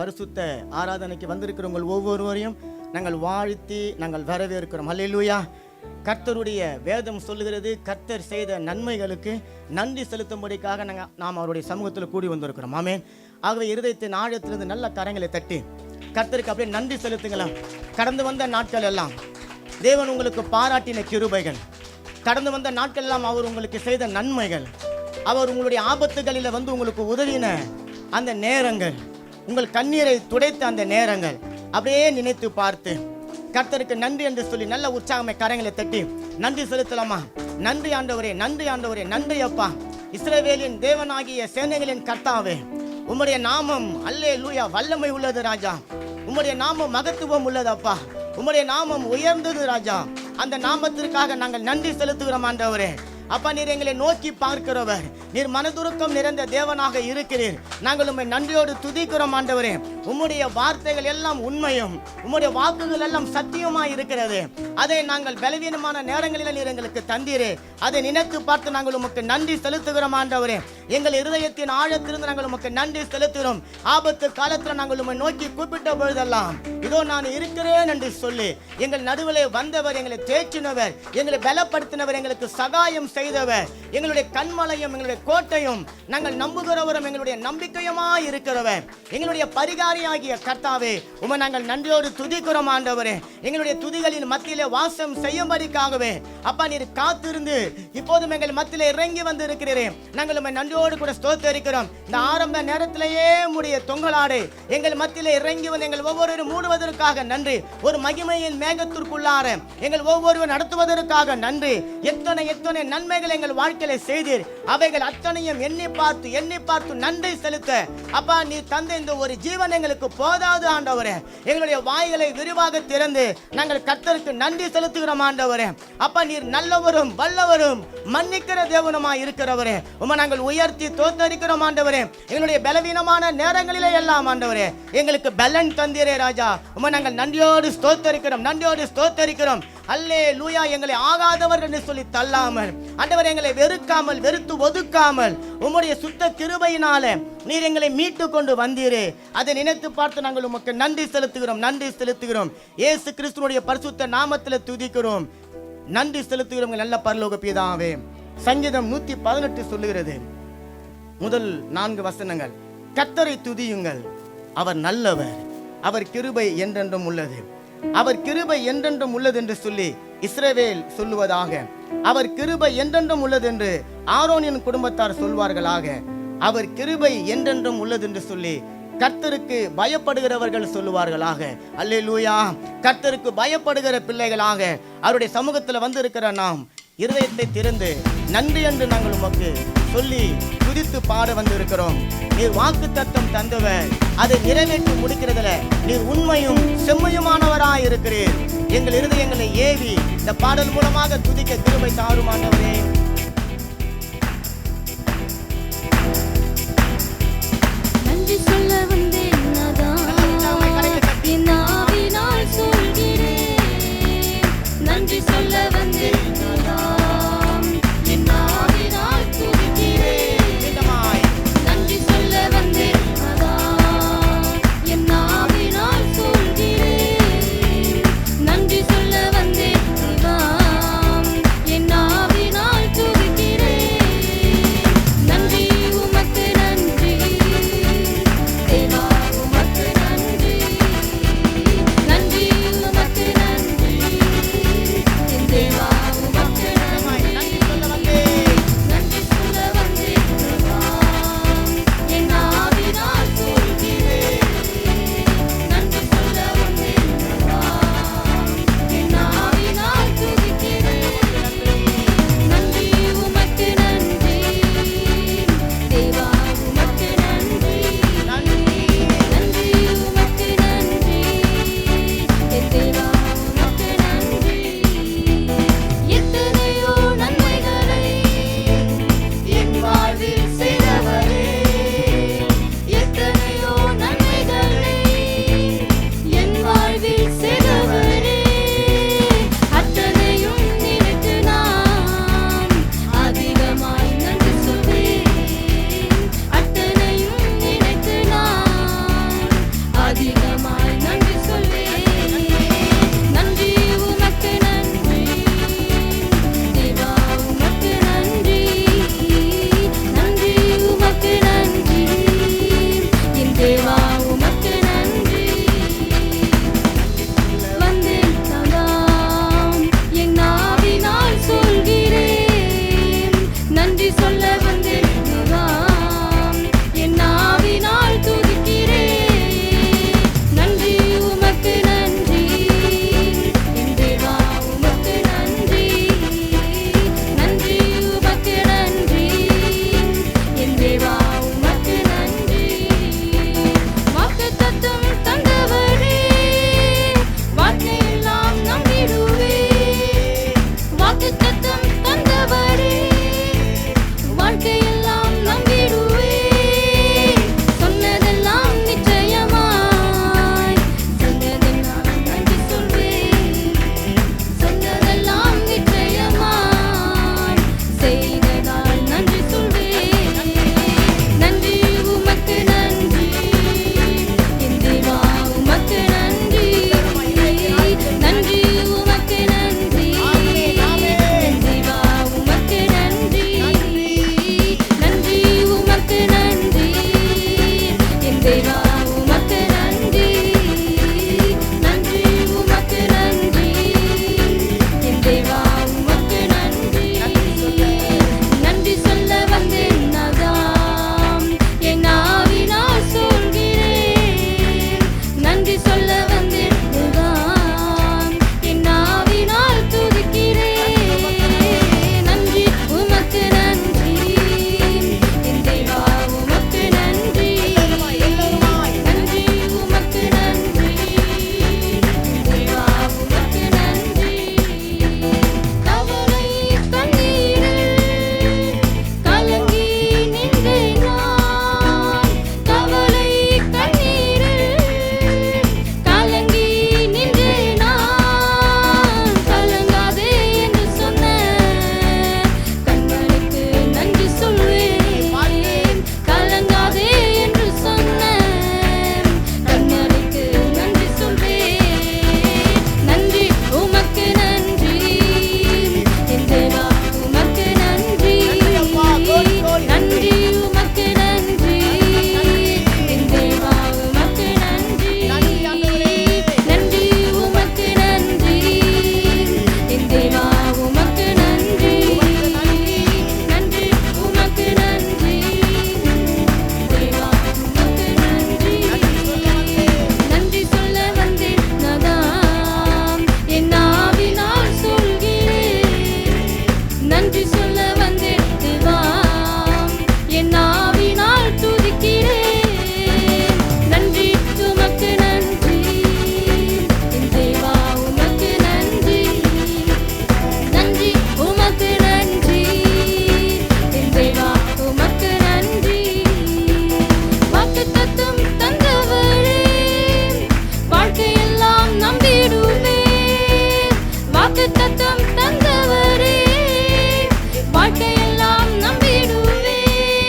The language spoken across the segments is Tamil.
பரிசுத்த ஆராதனைக்கு வந்திருக்கிற உங்கள் ஒவ்வொருவரையும் நாங்கள் வாழ்த்தி நாங்கள் வரவேற்கிறோம். அல்லேலூயா. கர்த்தருடைய வேதம் சொல்லுகிறது, கர்த்தர் செய்த நன்மைகளுக்கு நன்றி செலுத்தும்படிக்காக நாம் அவருடைய சமூகத்தில் கூடி வந்திருக்கிறோம். ஆமென். ஆகவே இருதயத்தின் ஆழத்திலிருந்து நல்ல கரங்களை தட்டி கர்த்தருக்கு அப்படியே நன்றி செலுத்துங்களாம். கடந்து வந்த நாட்கள் எல்லாம் தேவன் உங்களுக்கு பாராட்டின கிருபைகள், கடந்து வந்த நாட்கள் எல்லாம் அவர் உங்களுக்கு செய்த நன்மைகள், அவர் உங்களுடைய ஆபத்துகளில் வந்து உங்களுக்கு உதவின அந்த நேரங்கள், உங்கள் கண்ணீரை துடைத்த அந்த நேரங்கள் அப்படியே நினைத்து பார்த்து கர்த்தருக்கு நன்றி என்று சொல்லி நல்ல உற்சாகமே கரங்களை தட்டி நன்றி செலுத்தலாமா? நன்றி ஆண்டவரே, நன்றி ஆண்டவரே, நன்றி அப்பா. இஸ்ரவேலின் தேவனாகிய சேனைகளின் கர்த்தாவே, உம்முடைய நாமம் அல்லேலூயா வல்லமை உள்ளது ராஜா. உம்முடைய நாமம் மகத்துவம் உள்ளது அப்பா. உம்முடைய நாமம் உயர்ந்தது ராஜா. அந்த நாமத்திற்காக நாங்கள் நன்றி செலுத்துகிறோம் ஆண்டவரே. அப்பா, நீர் எங்களை நோக்கி பார்க்கிறவர், நீர் மனதுருக்கம் நிறைந்த தேவனாக இருக்கிறீர். நாங்கள் உம்மை நன்றியோடு துதிக்கிறோம் ஆண்டவரே. உம்முடைய வார்த்தைகள் எல்லாம் உண்மையும், உம்முடைய வாக்குகள் எல்லாம் சத்தியமாய் இருக்கிறது. அதை நாங்கள் பலவீனமான நேரங்களில் நீர் எங்களுக்கு தந்தீரே. அதை நினைத்து பார்த்து நாங்கள் உமக்கு நன்றி செலுத்துகிறோம் ஆண்டவரே. எங்கள் இருதயத்தின் ஆழத்திலிருந்து நாங்கள் உமக்கு நன்றி செலுத்துகிறோம். ஆபத்து காலத்தில் நாங்கள் உம்மை நோக்கி கூப்பிட்ட பொழுதெல்லாம் இதோ நான் இருக்கிறேன் என்று சொல்லி எங்கள் நடுவிலே வந்தவர், எங்களை தேற்றினவர், எங்களை பலப்படுத்தினவர், எங்களுக்கு சகாயம் செய்தவர், எங்களுடைய கண்மலையும் எங்களுடைய கோட்டையும், நாங்கள் நம்புகிறவரும் எங்களுடைய நம்பிக்கையுமாய் இருக்கிறவர், எங்களுடைய பரிகாரியாகிய கர்த்தாவே, உம்மை நாங்கள் நன்றியோடு துதிக்கிறோம் ஆண்டவரே. எங்களுடைய துதிகளின் மத்தியிலே வாசம் செய்யும்படிக்காகவே அப்பா நீர் காத்திருந்து இப்போதும் எங்கள் மத்தியிலே இறங்கி வந்து இருக்கிறீரே. நாங்கள் உம்மை நன்றியோடு கூட ஸ்தோத்திரிக்கிறோம். இந்த ஆரம்ப நேரத்திலேயே உம்முடைய தொங்கலாடை எங்கள் மத்தியிலே இறங்கி வந்து எங்கள் ஒவ்வொரு மூடுவதற்காக நன்றி. ஒரு மகிமையின் மேகத்திற்குள்ளார எங்கள் ஒவ்வொருவர் நடத்துவதற்காக நன்றி. எத்தனை எத்தனை நன்மைகள் எங்கள் வாழ்க்கையில செய்தீர். அவைகள் அத்தனையும் எண்ணி பார்த்து நன்றி செலுத்த அப்பா நீ தந்த இந்த ஒரு ஜீவன் எங்களுக்கு போதாது ஆண்டவரே. எங்களுடைய வாய்களை விரிவாக திறந்து நாங்கள் கர்த்தருக்கு நன்றி செலுத்துகிறோம் ஆண்டவரே. அப்பா நீர் நல்லவரும் வல்லவரும் மன்னிக்கிற தேவனுமாய் இருக்கிறவரே. உம்மை நாங்கள் உயர்த்தி தோத்தரிக்கிறோம் ஆண்டவரே. எங்களுடைய பலவீனமான நேரங்களிலே எல்லாம் ஆண்டவரே எங்களுக்கு பலன் தந்தீரே ராஜா. உம்மை நாங்கள் நன்றியோடு ஸ்தோத்தரிக்கிறோம். அல்லேலூயா. எங்களை ஆகாதவர்கள் என்று சொல்லி தள்ளாமல் ஆண்டவர் எங்களை வெறுக்காமல் வெறுத்து ஒதுக்காமல் உம்முடைய சுத்த கிருபையினாலே நீர் எங்களை மீட்டு கொண்டு வந்தீரே. அதை நினைத்து பார்த்து நாங்கள் உமக்கு நன்றி செலுத்துகிறோம். இயேசு கிறிஸ்துவினுடைய பரிசுத்த நாமத்தில் துதிக்கிறோம், நன்றி செலுத்துகிறோம் நல்ல பரலோக பிதாவே. சங்கீதம் 118 சொல்லுகிறது, முதல் 4 வசனங்கள், கர்த்தரை துதியுங்கள், அவர் நல்லவர், அவர் கிருபை என்றென்றும் உள்ளது. அவர் கிருபை என்றென்றும் உள்ளது என்று சொல்லி இஸ்ரவேல் சொல்லுவதாக, அவர் கிருபை என்றென்றும் உள்ளது என்று ஆரோனின் குடும்பத்தார் சொல்வார்களாக, அவர் கிருபை என்றென்றும் உள்ளது என்று சொல்லி கர்த்தருக்கு பயப்படுகிறவர்கள் சொல்லுவார்களாக. அல்லேலூயா. கர்த்தருக்கு பயப்படுகிற பிள்ளைகளாக அவருடைய சமூகத்தில் வந்து இருக்கிற நாம் இருதயத்தை திறந்து நன்றி என்று நாங்கள் உமக்கு சொல்லி துதித்து பாட வந்து இருக்கிறோம். நீர் வாக்கு தத்தம் தந்தவர், அதை நிறைவேற்றி முடிக்கிறதுல நீர் உண்மையும் செம்மையுமானவராய் இருக்கிறீர். எங்கள் இருதயங்களை ஏவி இந்த பாடல் மூலமாக துதிக்க கிருபை தாருமானவரே. நன்றி சொல்ல வந்தேன் சொல்கிறேன், நன்றி சொல்ல வந்தேன் என் நாவினால் என் தேவா உமக்கு நன்றி நன்றி உமக்கு நன்றி என் தேவா உமக்கு நன்றி நன்றி சொல்ல வந்தேன் நாதாம் என் ஆவினால் சொல்கிறேன் நன்றி சொல்ல வந்தேன் நாதாம் என் ஆவினால் துதிக்கிறேன் நன்றி உமக்கு நன்றி என் தேவா உமக்கு நன்றி நன்றி உமக்கு நன்றி என் தேவா உமக்கு நன்றி கவலை கண்ணீரில் கலங்கி நின்றேன் நான் கவலை கண்ணீரில் கலங்கி நின்றேன் நான் கலங்காதே என்று சொன்ன கண்களுக்கு நன்றி சொல்வேன் கலங்காதே என்று சொன்ன கண்களுக்கு நன்றி சொல்வேன் நன்றி உமக்கு நன்றி என் தேவா உமக்கு நன்றி நன்றி உமக்கு நன்றி என் தேவா உமக்கு நன்றி நன்றி உமக்கு நன்றி என் தேவா உமக்கு நன்றி நன்றி உமக்கு நன்றி தேவா உமக்கு நன்றி நன்றி சொல்ல வந்தேன் நாதாம் என் ஆவினால் சொல்கிறேன் நன்றி சொல்ல வந்தேன் தேவாம் என் ஆவினால் துதிக்கிறேன் நன்றி உமக்கு நன்றி என் தேவா உமக்கு நன்றி நன்றி உமக்கு நன்றி என் தேவா உமக்கு நன்றி வாக்குத்தத்தம் தந்தவரே வாழ்க்கையெல்லாம் நம்பிடுவேன் வாக்குத்தத்தம் தந்தவரே வாழ்க்கையெல்லாம் நம்பிடுவேன்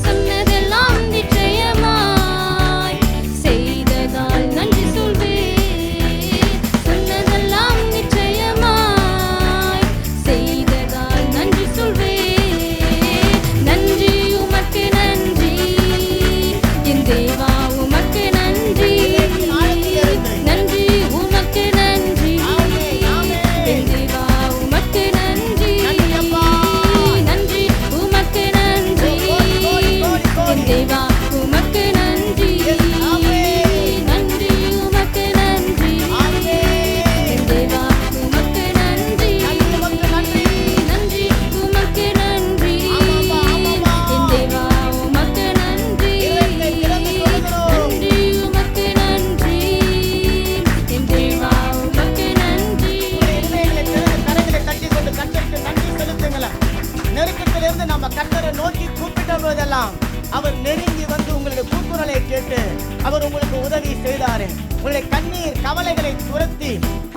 சொன்னதெல்லாம் நிச்சயமாய் செய்ததால் நன்றி சொல்வேன் சொன்னதெல்லாம் நிச்சயமாய் செய்ததால் நன்றி சொல்வேன் நன்றி உமக்கு நன்றி என் தேவா உமக்கு நன்றி நன்றி உமக்கு நன்றி என் தேவா உமக்கு நன்றி நன்றி உமக்கு நன்றி என் தேவா உமக்கு நன்றி நன்றி உமக்கு நன்றி என் தேவா உமக்கு நன்றி நன்றி உமக்கு நன்றி என் தேவா உமக்கு நன்றி நன்றி உமக்கு நன்றி என் தேவா உமக்கு நன்றி கரங்களை தட்டிக்கொண்டு கர்த்தருக்கு நன்றி செலுத்துங்களேன். நெருக்கத்திலிருந்து நம்ம கர்த்தரை நோக்கி கூப்பிட்ட போதெல்லாம் அவர் நெருங்கி வந்து உங்களுடைய கூக்குரலை கேட்டு அவர் உங்களுக்கு உதவி செய்தாரு. உங்களுடைய கண்ணீர் கவலைகளை துரத்தி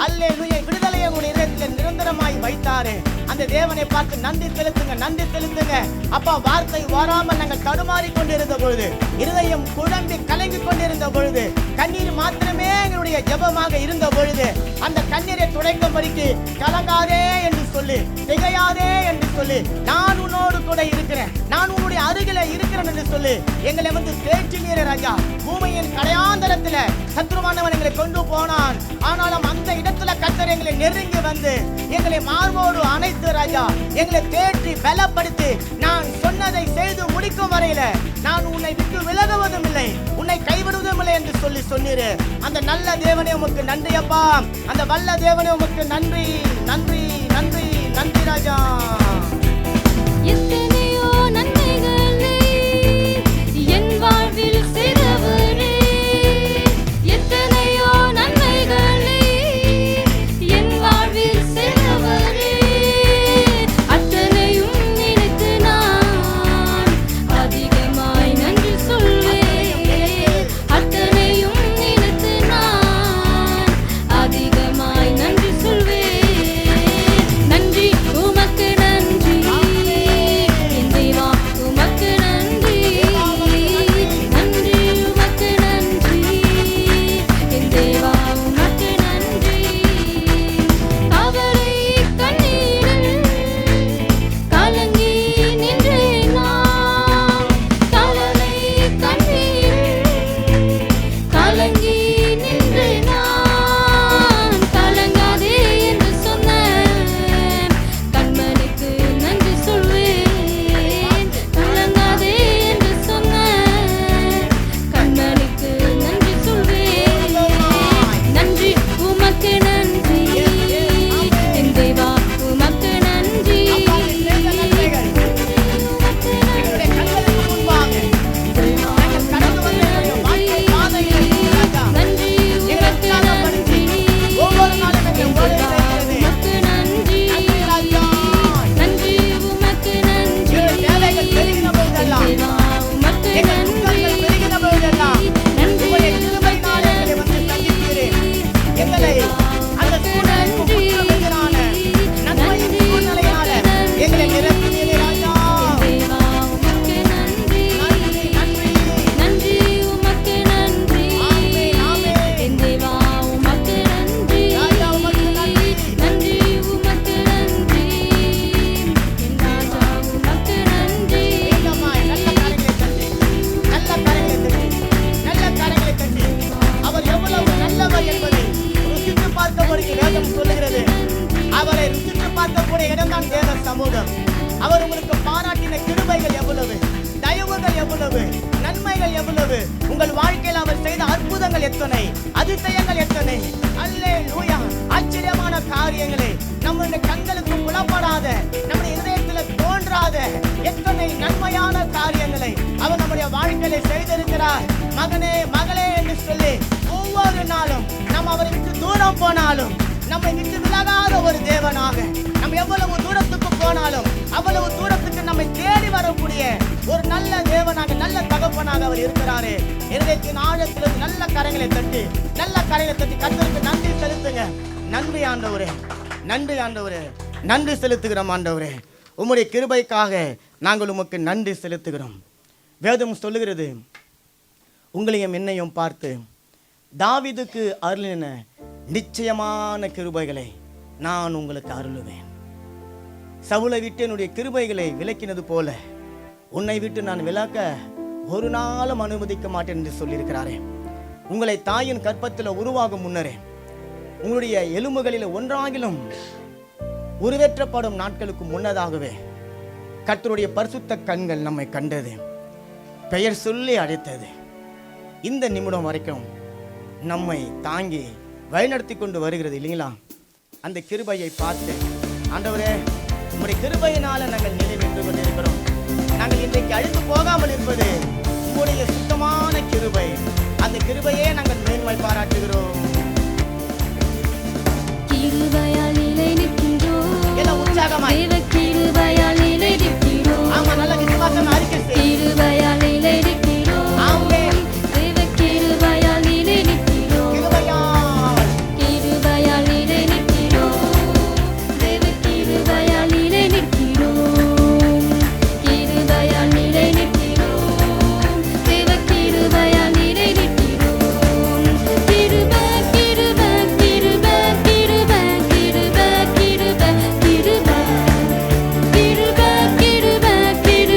அல்லேலூயா விடுதலையை உங்களுடைய இதயத்தில் நிரந்தரமாய் வைத்தாரு. அந்த தேவனை பார்த்து நன்றி செலுத்துங்க, நன்றி செலுத்துங்க. அப்பா, வார்த்தை வராமல் நாங்கள் தடுமாறி கொண்டிருந்த பொழுது, இருதயம் குழம்பி கலங்கி கொண்டிருந்த பொழுது, கண்ணீர் மாத்திரமே எங்களுடைய ஜெபமாக இருந்த பொழுது, அந்த கண்ணீரை துடைக்கும்படிக்கு கலங்காதே என்று சொல்லி, திகையாதே என்று சொல்லி, நான் உன்னோடு கூட இருக்கிறேன், நான் உன்னுடைய அருகில இருக்கிறேன் என்று சொல்லி எங்களை வந்து தேற்றினீரே ராஜா. பூமியின் கடையாந்தரத்துல சத்ருவானவன் எங்களை கொண்டு போனான். ஆனாலும் அந்த இடத்துல கர்த்தர் எங்களை நெருங்கி வந்து எங்களை மார்போடு அணைத்து ராஜா, எங்களை தேற்றி பலப்படுத்தி, நான் சொன்னதை செய்து முடிக்கும் வரையில நான் உன்னை விட்டு விலகுவதும் இல்லை, உன்னை கைவிடுவதும் இல்லை என்று சொல்லி சொன்னீரு. அந்த நல்ல தேவனே உமக்கு நன்றி அப்பா. அந்த வல்ல தேவனே உமக்கு நன்றி, நன்றி, நன்றி, நன்றி ராஜா. எத்தனையோ நன்மைகளை என் வாழ்வில் செய்தவரே, எத்தனையோ நன்மைகளை என் வாழ்வில் செய்தவரே, அத்தனையும் நினைத்து நான் அதிகமாய் நன்றி சொல்வேன், அத்தனையும் நினைத்து நான் அதிகமாய் நன்றி சொல்வேன். நன்றி உமக்கு நன்றி இதுதான் தேவ சமூகம். அவர் உங்களுக்கு பாராட்டின கிருபைகள் எவ்வளவு, தயவுகள் எவ்வளவு, நன்மைகள் எவ்வளவு, உங்கள் வாழ்க்கையில் அவர் செய்த அற்புதங்கள் எத்தனை, அதிசயங்கள் எத்தனை. அல்லேலூயா. ஆச்சரியமான காரியங்களே, நம்முடைய கண்களுக்கு புலப்படாத, நம்முடைய இதயத்தில் தோன்றாத எத்தனை நன்மையான காரியங்களை அவர் நம்முடைய வாழ்க்கையில செய்திருக்கிறார். மகனே மகளே என்று சொல்லி ஒவ்வொரு நாளும் நாம் அவரை விட்டு தூரம் போனாலும் நம்மை விட்டு விலகாத ஒரு தேவனாக, நம்ம எவ்வளவு தூரத்துக்கு போனாலும் அவ்வளவு தூரத்துக்கு நம்மை தேடி வரக்கூடிய ஒரு நல்ல தேவனாக, நல்ல தகப்பனாக அவர் இருக்கிறாரு. இருதயத்தின் ஆழத்திலிருந்து நல்ல கரங்களை தட்டி கர்த்தருக்கு நன்றி செலுத்துங்க. நன்றி ஆண்டவரே, நன்றி ஆண்டவரே, நன்றி செலுத்துகிறோம் ஆண்டவரே. உம்முடைய கிருபைக்காக நாங்கள் உமக்கு நன்றி செலுத்துகிறோம். வேதம் சொல்லுகிறது, உங்களையும் என்னையும் பார்த்து தாவீதுக்கு அருளின நிச்சயமான கிருபைகளை நான் உங்களுக்கு அருளுவேன். சவுலை விட்டு என்னுடைய கிருபைகளை விலக்கினது போல உன்னை விட்டு நான் விலக்க ஒரு நாளும் அனுமதிக்க மாட்டேன் என்று சொல்லியிருக்கிறாரே. உங்களை தாயின் கற்பத்தில் உருவாகும் முன்னரே உங்களுடைய எலும்புகளில் ஒன்றாகிலும் உருவேற்றப்படும் நாட்களுக்கு முன்னதாகவே கர்த்தருடைய பரிசுத்த கண்கள் நம்மை கண்டது, பெயர் சொல்லி அழைத்தது. இந்த நிமிடம் வரைக்கும் நம்மை தாங்கி வழிநடத்தி கொண்டு வருகிறது இல்லைங்களா? அந்த கிருபையை பார்த்து ஆண்டவரே, உங்களுடைய கிருபையினால நாங்கள் நினைவென்று கொண்டிருக்கிறோம். நாங்கள் இன்றைக்கு அழிந்து போகாமல் இருப்பது உங்களுடைய சுத்தமான கிருபை. அந்த கிருபையே நாங்கள் மேன்மை பாராட்டுகிறோம். கிருபையால் நிலை நிற்கின்றோம். எல்லாம் உற்சாகமாய் தேவ கிருபையால் நிலை நிற்கின்றோம். ஆமா, நல்ல விசுவாசம் அறிக்கை செய். கிருபையால் நிலை நிற்கின்றோம். ஆமென். தேவ கிருபையால் நிலை நிற்கின்றோம். கிருபையால் நிலை நிற்கின்றோம். தேவ கிருபையால் நிலை நிற்கின்றோம். கிருபையால் நிலை நிற்கின்றோம். தேவ கிருபையால் நிலை நிற்கின்றோம். கிருபை கிருபை கிருபை கிருபை கிருபை கிருபை கிருபை கிருபை கிருபை கிருபை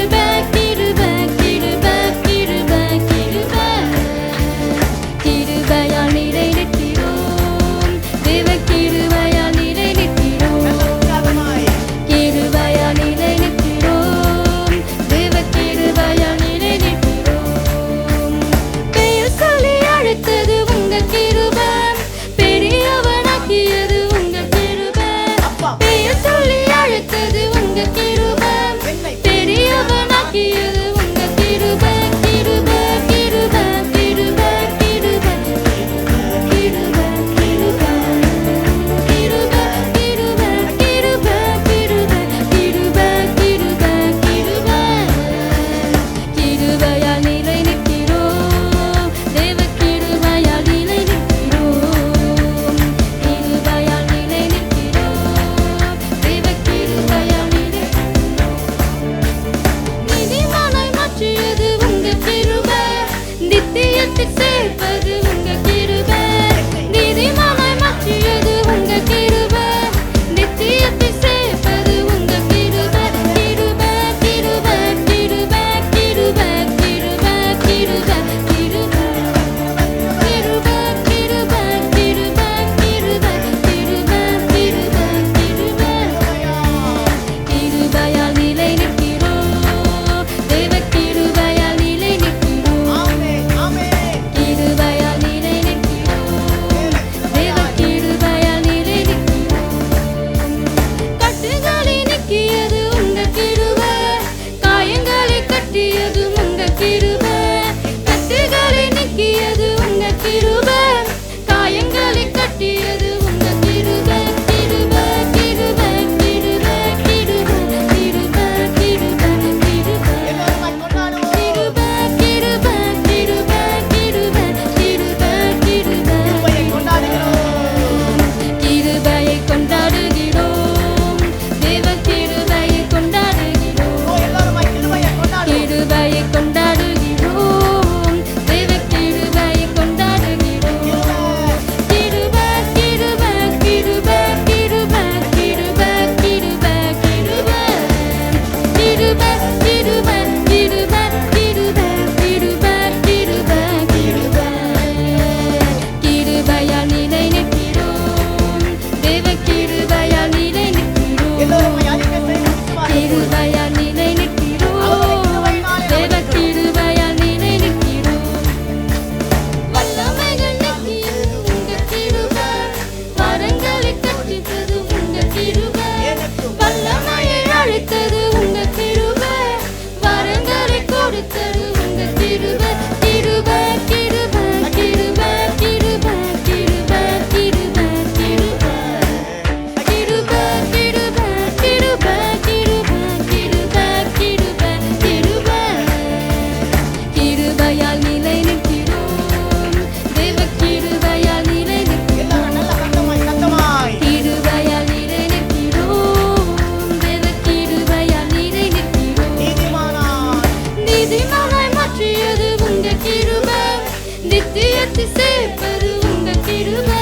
நித்தியத்தில் சேர்ப்பது உங்க கிருபை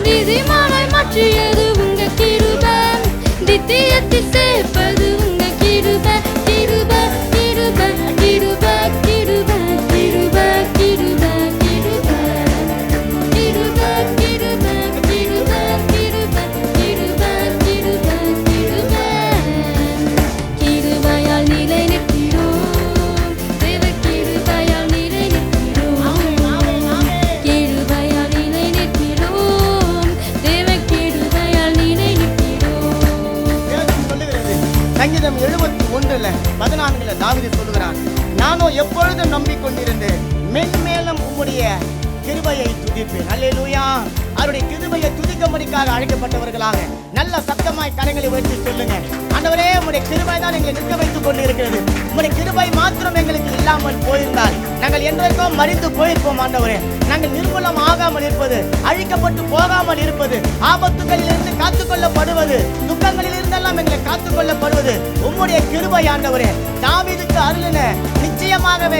நீதிமானாய் மாற்றியது உங்க கிருபை நித்தியத்தில் சேர்ப்பது உங்க கிருபை கிருபை கிருபை கிருபை கிருபை கிருபை கிருபை கிருபை கிருபை கிருபை கிருபை கிருபை கிருபை கிருபை கிருபை கிருபையால் நிலை நிற்கிறோம் தேவ கிருபையால் நிலை நிற்கிறோம் கிருபையால் நிலை நிற்கிறோம் தேவ கிருபையால் நிலை நிற்கிறோம். வேதம் சொல்லுகிறது சங்கீதம் 71:14 தாவீது சொல்லுகிறான், நானோ எப்பொழுதும் நம்பிக்கொண்டிருந்தேன் மென்மேலும் உம்முடைய கிருபையை துதிப்பேன். அல்லேலூயா. அவருடைய கிருபையை துதிக்கும்படிக்காக அழைக்கப்பட்டவர்களாக நல்ல சத்தமாய் கரங்களை உயர்த்தி சொல்லுங்க, ஆண்டவரே உம்முடைய கிருபை தான் எங்களை நிற்க வைத்துக் கொண்டு இருக்கிறது. உம்முடைய கிருபை மாத்திரம் எங்களுக்கு இல்லாமல் போயிருந்தால் நாங்கள் என்றைக்கும் மறித்து போயிருப்போம். ஆண்டவரே, நாங்கள் நிர்மூலம் ஆகாமல் இருப்பது, அழிக்கப்பட்டு போகாமல் இருப்பது, ஆபத்துகளிலிருந்து காத்துக்கொள்ளப்படுவது, துக்கங்களில் இருந்தெல்லாம் எங்களை காத்துக்கொள்ளப்படுவது உம்முடைய கிருபை. ஆண்டவரே, தாவீதுக்கு அருளின நிச்சயமானவே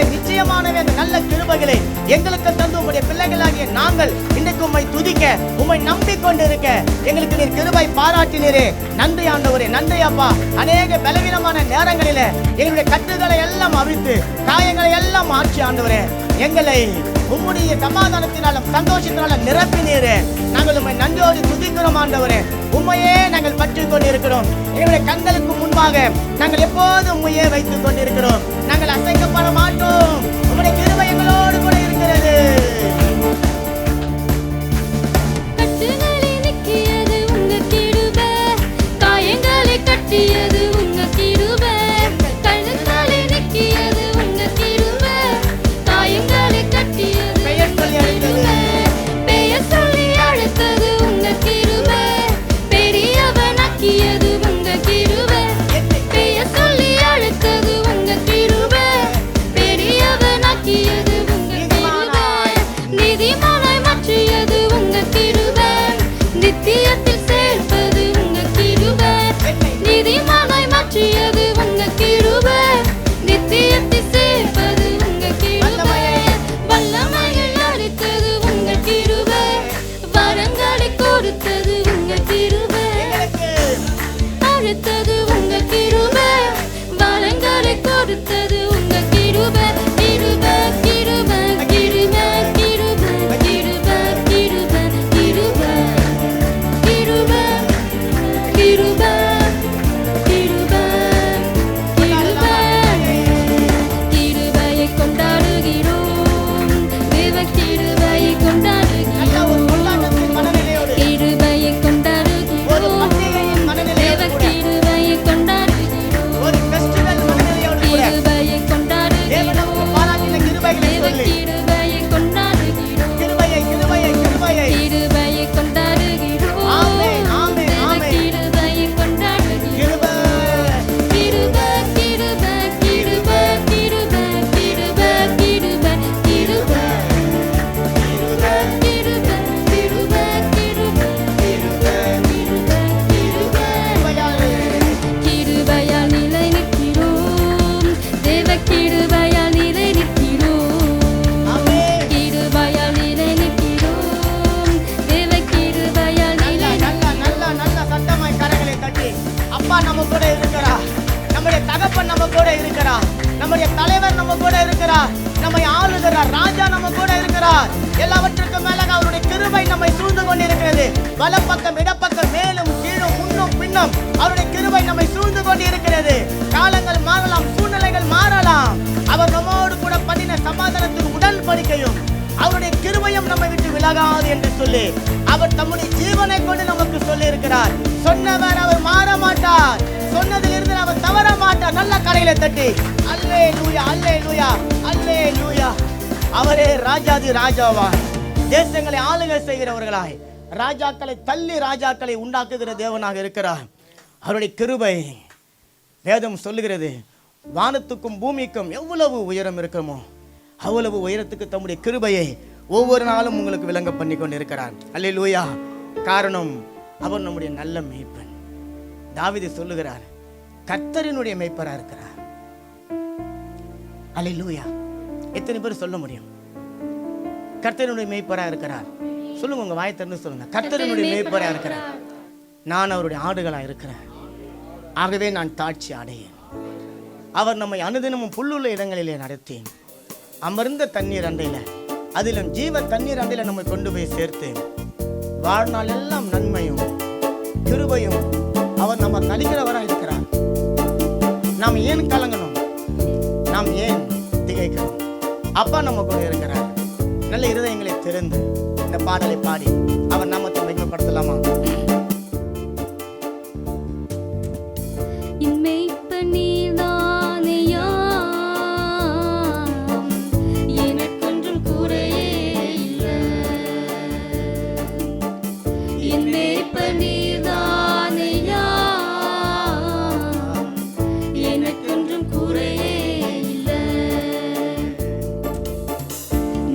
அந்த நல்ல கிருபைகளை எங்களுக்கு தந்து உம்முடைய பிள்ளைகளாகிய நாங்கள் இன்றைக்கு உம்மை துதிக்க, உம்மை நம்பிக்கொண்டு இருக்க எங்களுக்கு நீர் கிருபை பாராட்டினீரே. நன்றி ஆண்டவரே, நன்றி அப்பா. அநேக பலவீனமான நேரங்களில எங்களுடைய கட்டுகளை எல்லாம் அவிழ்த்து காயங்களை எல்லாம் மாற்றி ஆண்டவரே எங்களை உம்முடைய சமாதானத்தினாலும் சந்தோஷத்தினாலும் நிரப்பினீரே. நாங்கள் உம்மை நன்றியோடு துதிக்கிறோம் ஆண்டவரே. உம்மையே நாங்கள் பற்றி கொண்டிருக்கிறோம். எங்களுடைய கண்களுக்கு முன்பாக நாங்கள் எப்போதும் உம்மையே வைத்துக் கொண்டிருக்கிறோம். நாங்கள் அசைக்கப்பட மாட்டோம். உம்முடைய கிருபை எங்களோடு கூட இருக்கிறது. கட்டுகளை நீக்கியது உங்க கிருபை காயங்களை கட்டியது உங்க கிருபை கழுங்களை நீக்கியது உங்க கிருபை காயங்களை கட்டியது பெயர் சொல்லி அழைத்தது. பெயர் சொல்லி அழைத்தது உங்க கிருபை பெரியவனாக்கியது உங்க கிருபை பெயர் சொல்லி அழைத்தது உங்க கிருபை பெரியவனாக்கியது உங்க கிருபை நீதிமானாய் மாற்றியது உங்க கிருபை நித்தியத்தில் சேர்ப்பது உங்க கிருபை நீதிமானாய் மாற்றியது உங்க கிருபை நித்தியத்தில் சேர்ப்பது உங்க கிருபை வல்லமையில் அளித்தது உங்க கிருபை வரங்களை கொடுத்தது உங்க கிருபை அழைத்தது உங்க கிருபை வரங்களை கொடுத்தது உங்க கிருபை கிருபை கிருபை கிருபை கிருபை கிருபை கிருபை கிருபை கிருபை கிருபை கிருபை கிருபை கிருபையை கொண்டாடுகிறோம் தேவ கிருபையை நல்ல ஒரு கொண்டாடுகிறோம் கொண்டாட்டத்தின் மனநிலையோடு, கிருபையை ஒரு கொண்டாடுகிறோம் பண்டிகையின் தேவ மனநிலையோடு கூட, கிருபையை கொண்டாடுகிறோம் ஒரு ஃபெஸ்டிவல் மனநிலையோடு கூட கிருபையை தேவன் நமக்கு கொண்டாடுகிறோம் பாராட்டின கிருபைகளை தேவ சொல்லி கிருபையை கொண்டாடுகிறோம் கிருபையை கிருபையை கிருபையை கிருபையை கொண்டாடுகிறோம் ஆமென், ஆமென், தேவ ஆமென். கிருபையை கொண்டாடுகிறோம் கிருபை கிருபை கிருபை கிருபை கிருபை கிருபை கிருபை கிருபை கிருபை கிருபை கிருபை கிருபையால் நிலை நிற்கிறோம் தேவ கிருபையால் நிலை நிற்கிறோம் ஆமென். கிருபையால் நிலை நிற்கிறோம் தேவ கிருபையால் நல்ல நிலை நல்ல நல்ல நல்ல சத்தமாய் கரங்களை தட்டி, அப்பா நம்ம கூட இருக்கிறார், நம்முடைய தகப்பன் நம்ம கூட இருக்கிறார், நம்முடைய தலைவர் நம்ம கூட இருக்கிறார், நம்மை ஆளுகிறார் ராஜா நம்ம கூட இருக்கிறார். எல்லாவற்றுக்கும் மேலாக அவருடைய கிருபை நம்மை சூழ்ந்து கொண்டிருக்கிறது. வலப்பக்கம் இடப்பக்கம் மேலும் கீழும் முன்னும் பின்னும் அவருடைய கிருபை நம்மை சூழ்ந்து கொண்டிருக்கிறது. காலங்கள் மாறலாம், சூழ்நிலைகள் மாறலாம். அவர் நம்மோடு கூட பண்ணின சமாதானத்துக்கு உடன்படிக்கையும் அவருடைய கிருபையும் நம்மை விட்டு விலகாது என்று சொல்லி அவர் தம்முடைய ஜீவனை கொண்டு நமக்கு சொல்லி இருக்கிறார். சொன்னவர் அவர் மாற மாட்டார், சொன்னதிலிருந்து அவர் தவற மாட்டார். நல்ல கரையில தட்டி அல்லேலூயா அல்லேலூயா அல்லேலூயா. அவரே ராஜாதி ராஜாவா, தேசங்களை ஆளுகை செய்கிறவர்களாய் ராஜாக்களை தள்ளி ராஜாக்களை உண்டாக்குகிற தேவனாக இருக்கிறார். அவருடைய கிருபை வேதம் சொல்லுகிறது, வானத்துக்கும் பூமிக்கும் எவ்வளவு உயரம் இருக்குமோ அவ்வளவு உயரத்துக்கு தம்முடைய கிருபையை ஒவ்வொரு நாளும் உங்களுக்கு விளங்க பண்ணி கொண்டு இருக்கிறார். அல்லேலூயா. காரணம் அவர் நம்முடைய நல்ல மேய்ப்பன். தாவீது சொல்லுகிறார், கர்த்தரினுடைய மேய்ப்பரா இருக்கிறார். அல்லேலூயா. எத்தனை பேர் சொல்ல முடியும்? கர்த்தருடைய மேய்ப்பராக இருக்கிறார். சொல்லுங்க, உங்க வாயை திறந்து சொல்லுங்க, கர்த்தருடைய மேய்ப்பராக இருக்கிறார். நான் அவருடைய ஆடுகளாக இருக்கிறேன், ஆகவே நான் தாட்சி அடையேன். அவர் நம்மை அனுதினமும் புல்லுள்ள இடங்களிலே நடத்தி அமர்ந்த தண்ணீர் அண்டையில், அதிலும் ஜீவ தண்ணீர் அண்டையில் நம்மை கொண்டு போய் சேர்த்து வாழ்நாள் எல்லாம் நன்மையும் கிருபையும் அவர் நம்ம கழிக்கிறவராக இருக்கிறார். நாம் ஏன் கலங்கணும்? நாம் ஏன் திகைக்கணும்? அப்பா நம்ம கூட இருக்கிறார். நல்ல இருதயங்களை திறந்து இந்த பாடலை பாடி அவர் நாமத்தை மகிமைப்படுத்தலாமா?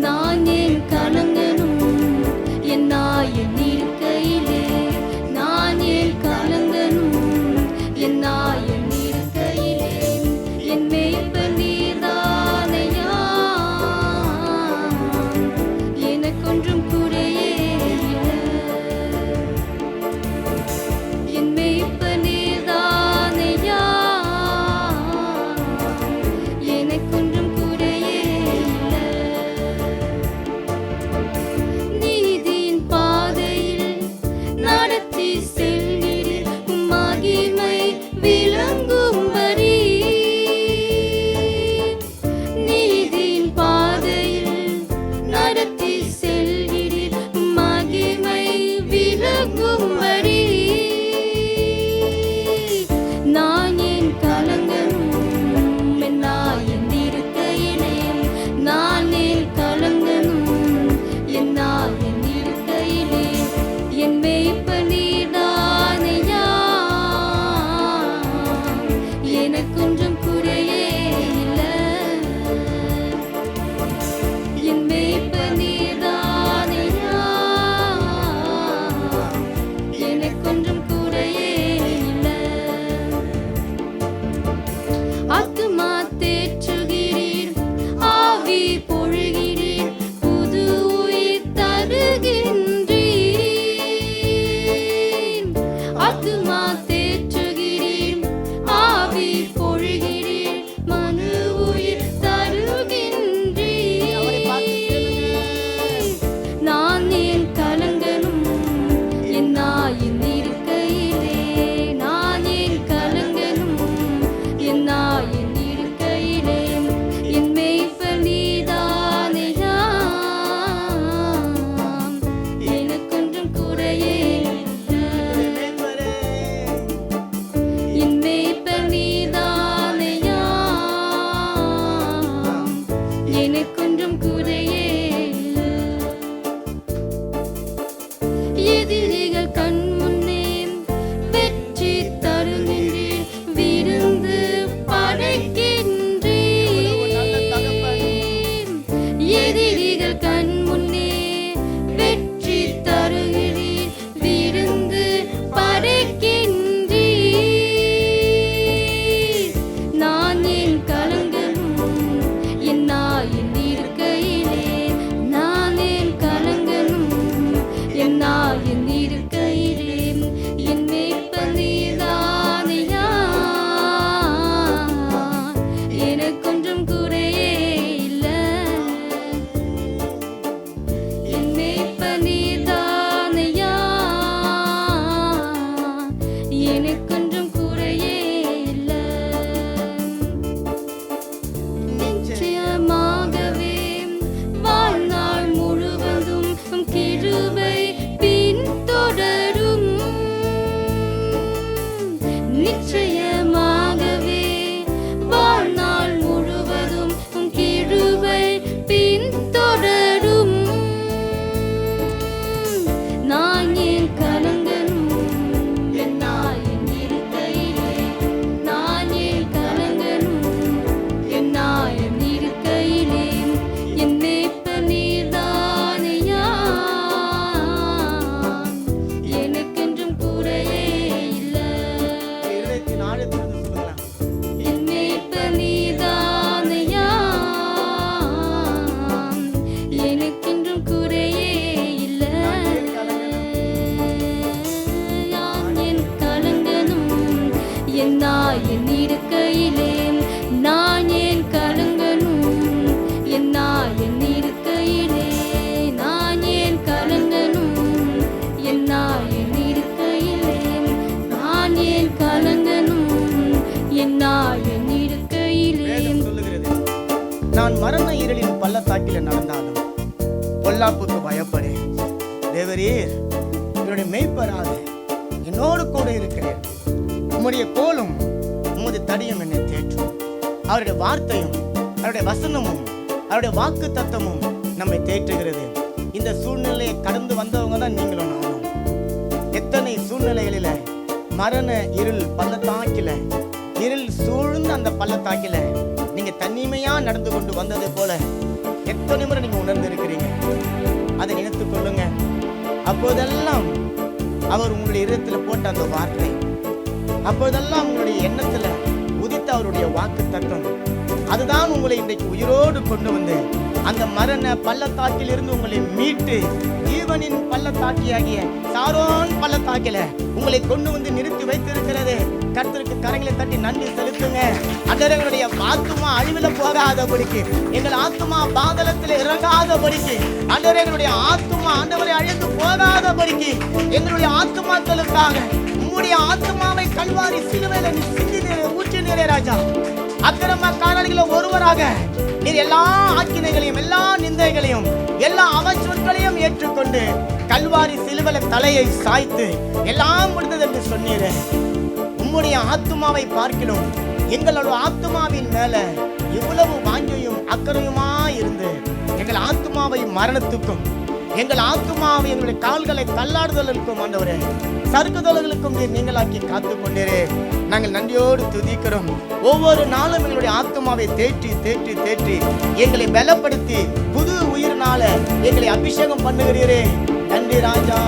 நான் என் இருக்கையிலே பாதையில் நடந்தாலும் பொல்லாப்புக்கு பயப்படு. தேவரீர் என்னுடைய மெய்ப்பராக என்னோடு கூட இருக்கிறேன். உம்முடைய கோலும் உமது தடியும் என்னை தேற்றும். அவருடைய வார்த்தையும் அவருடைய வசனமும் அவருடைய வாக்கு தத்தமும் நம்மை தேற்றுகிறது. இந்த சூழ்நிலையை கடந்து வந்தவங்க தான் நீங்களும் நானும். எத்தனை சூழ்நிலைகளில மரண இருள் பள்ளத்தாக்கில, இருள் சூழ்ந்த அந்த பள்ளத்தாக்கில நீங்க தனிமையா நடந்து கொண்டு வந்ததை போல எத்தனை முறை நீங்க உணர்ந்து இருக்கிறீங்க. அதை நினைத்துக் கொள்ளுங்க. அப்போதெல்லாம் அவர் உங்களுடைய இதயத்துல போட்ட அந்த வார்த்தை, அப்போதெல்லாம் உங்களுடைய எண்ணத்துல உதித்த அவருடைய வாக்கு தத்துவம், அதுதான் உங்களை இன்றைக்கு உயிரோடு கொண்டு வந்து அந்த மரண பள்ளத்தாக்கில் இருந்து உங்களை மீட்டு ஜீவனின் பள்ளத்தாக்கியாகிய சாரோன் பள்ளத்தாக்கில உங்களை கொண்டு வந்து நிறுத்தி வைத்திருக்கிறது. கர்த்தருக்கு கரங்களை தட்டி நன்றி செலுத்துங்க. அண்டவர்களுடைய ஆத்துமா அழிவில போகாதபடிக்கு, எங்கள் ஆத்துமா பாதளத்தில் இறங்காதபடிக்கு, அண்டவர்களுடைய ஆத்துமா ஆண்டவரை அழிந்து போகாதபடிக்கு, எங்களுடைய ஆத்துமாக்களுக்காக உங்களுடைய ஆத்துமாவை கல்வாரி சிலுவையில ஊற்றினீரே ராஜா. அக்கிரம காரணிகளில் ஒருவராக நீர் எல்லா ஆக்கினைகளையும் எல்லா நிந்தைகளையும் எல்லா அவச்சொற்களையும் ஏற்றுக்கொண்டு கல்வாரி சிலுவையில தலையை சாய்த்து எல்லாம் முடிந்தது என்று சொன்னீரே. உம்முடைய ஆத்துமாவை பார்க்கிறோம். எங்களோட ஆத்துமாவின் மேல இவ்வளவு வாஞ்சையும் அக்கறையுமா இருந்து எங்கள் ஆத்துமாவை மரணத்துக்கும், எங்கள் ஆத்துமாவை எங்களுடைய கால்களை தள்ளாடுதலுக்கும் ஆண்டவரே சறுக்குதல்களுக்கும் நீங்களாக்கி காத்து கொண்டீரே. நாங்கள் நன்றியோடு துதிக்கிறோம். ஒவ்வொரு நாளும் எங்களுடைய ஆத்துமாவை தேற்றி தேற்றி தேற்றி எங்களை பலப்படுத்தி புது உயிர்னால எங்களை அபிஷேகம் பண்ணுகிறீரே. நன்றி ராஜா.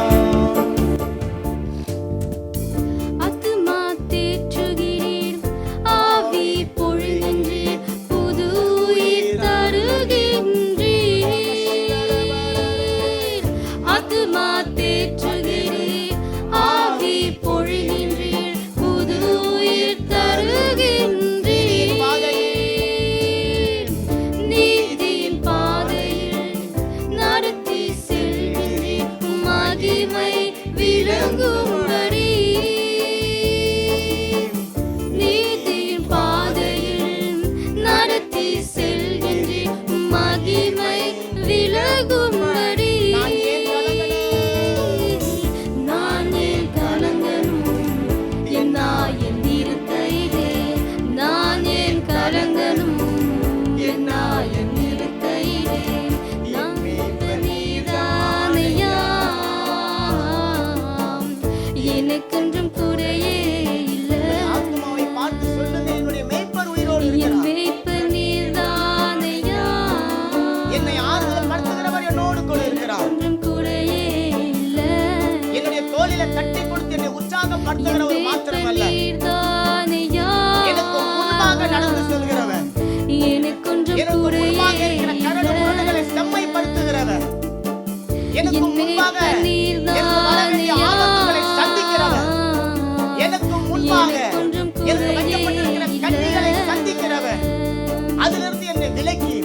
அதிலிருந்து என்னை விலக்கி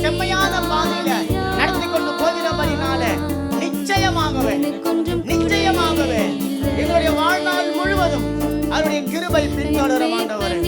செம்மையான பாதையில நடத்தி கொண்டு போகிறபடினால நிச்சயமாகவே என்னுடைய வாழ்நாள் முழுவதும் அவருடைய கிருபை பின்தொடர ஆண்டவரே.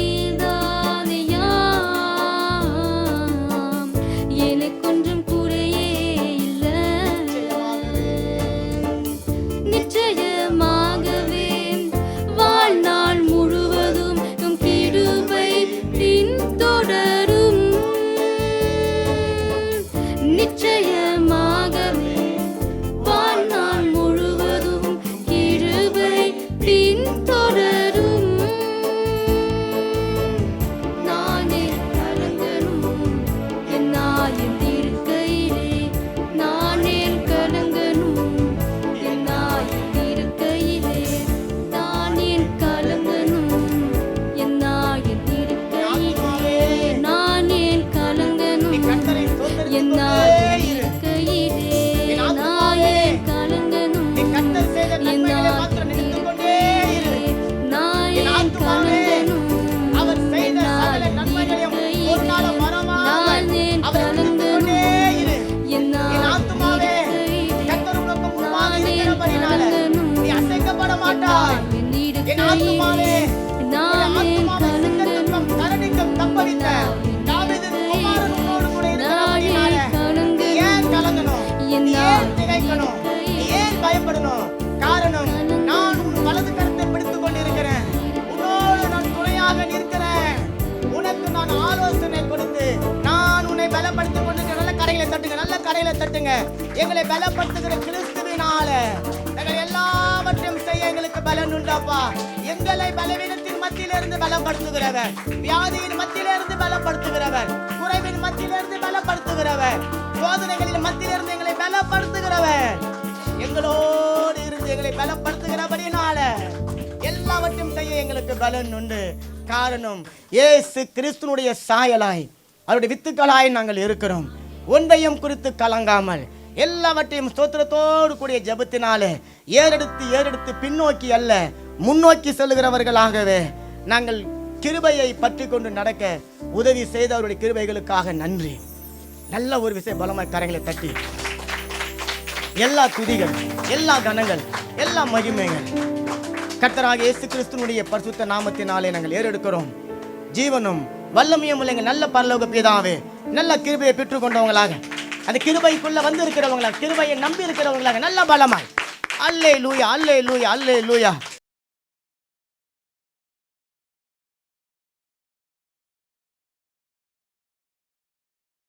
கடையில தட்டுங்க. எங்களை பலப்படுத்துகிற கிறிஸ்துவினால நாங்கள் எல்லாவற்றையும் செய்ய எங்களுக்கு பலன் உண்டாப்பா. எங்களை பலவீனத்தின் மத்தியிலிருந்து பலப்படுத்துகிறவர், வியாதியின் மத்தியிலிருந்து பலப்படுத்துகிறவர், குறைவின் மத்தியிலிருந்து பலப்படுத்துகிறவர், சோதனைகளின் மத்தியிலிருந்து எங்களை பலப்படுத்துகிறவர், எங்களோடு இருந்து எங்களை பலப்படுத்துகிறபடினால எல்லாவற்றையும் செய்ய எங்களுக்கு பலன் உண்டு. காரணம் இயேசு கிறிஸ்துனுடைய சாயலாய் அவருடைய வித்துக்களாய் நாங்கள் இருக்கிறோம். ஒன்றையும் குறித்து கலங்காமல் எல்லாவற்றையும் ஸ்தோத்திரத்தோடு கூடிய ஜெபத்தினாலே ஏறெடுத்து பின்னோக்கி அல்ல முன்னோக்கி செல்கிறவர்களாகவே நாங்கள் கிருபையை பற்றி கொண்டு நடக்க உதவி செய்த அவருடைய கிருபைகளுக்காக நன்றி. நல்ல ஒரு விஷயம் பலமாய் கரங்களை தட்டி எல்லா துதிகள், எல்லா கனங்கள், எல்லா மகிமைகள் கர்த்தராகிய இயேசு கிறிஸ்துவினுடைய பரிசுத்த நாமத்தினாலே நாங்கள் ஏறெடுக்கிறோம். ஜீவனும் வல்லமையும் உள்ள நல்ல பரலோக பிதாவே, நல்ல கிருபையை பெற்றுக் கொண்டவங்களாக, அந்த கிருபைக்குள்ள வந்து இருக்கிறவங்களாக, கிருபையை நம்பி இருக்கிறவங்களாக நல்ல பலமாய் அல்லேலூயா அல்லேலூயா அல்லேலூயா